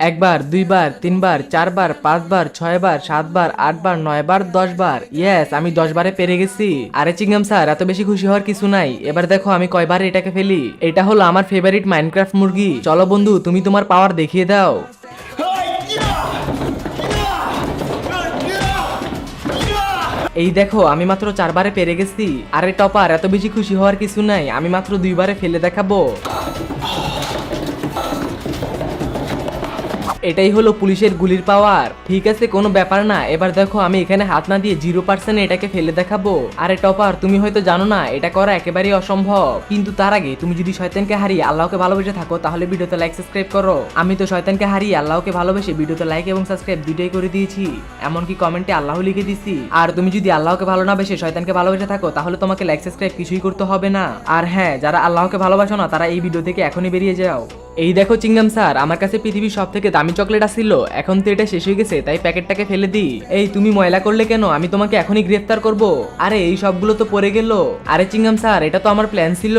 একবার, দুইবার, তিনবার, চারবার, পাঁচবার, ছয়বার, সাতবার, আটবার, নয়বার, 10 বার। ইয়েস, আমি 10 বারে পেরে গেছি। আরে চিংগাম স্যার, এত বেশি খুশি হওয়ার কিছু নাই। এবার দেখো আমি কয়বার এটাকে ফেলি। এটা হলো আমার ফেভারিট মাইনক্রাফট মুরগি। চলো বন্ধু, তুমি তোমার পাওয়ার দেখিয়ে দাও। এই দেখো আমি মাত্র 4 বারে পেরে গেছি। আরে টপার, এত বেশি খুশি হওয়ার কিছু নাই, আমি মাত্র 2 বারে ফেলে দেখাবো। এটাই হলো পুলিশের গুলির পাওয়ার। ঠিক আছে, কোনো ব্যাপার না। এবার দেখো আমি এখানে হাত না দিয়ে 0% এটাকে ফেলে দেখাবো। আরে টপার, তুমি হয়তো জানো না এটা করা একেবারেই অসম্ভব, কিন্তু তার আগে তুমি যদি শয়তানকে হারিয়ে আল্লাহকে ভালোবেসে থাকো তাহলে ভিডিওতে লাইক সাবস্ক্রাইব করো। আমি তো শয়তানকে হারিয়ে আল্লাহকে ভালোবেসে ভিডিওতে লাইক এবং সাবস্ক্রাইব দুইটাই করে দিয়েছি, এমনকি কমেন্টে আল্লাহ লিখে দিছি। আর তুমি যদি আল্লাহকে ভালো না বেসে শয়তানকে ভালোবেসে থাকো তাহলে তোমাকে লাইক সাবস্ক্রাইব কিছুই করতে হবে না। আর হ্যাঁ, যারা আল্লাহকে ভালোবাসো না তারা এই ভিডিও থেকে এখনই বেরিয়ে যাও। এই দেখো চিংগাম স্যার, আমার কাছে পৃথিবীর সব থেকে দামি চকলেট আসছিল, এখন তো এটা শেষ হয়ে গেছে, তাই প্যাকেটটাকে ফেলে দিই। এই তুমি ময়লা করলে কেন? আমি তোমাকে এখনই গ্রেফতার করব। আরে এই সবগুলো তো পড়ে গেল। আরে চিংগাম স্যার, এটা তো আমার প্ল্যান ছিল।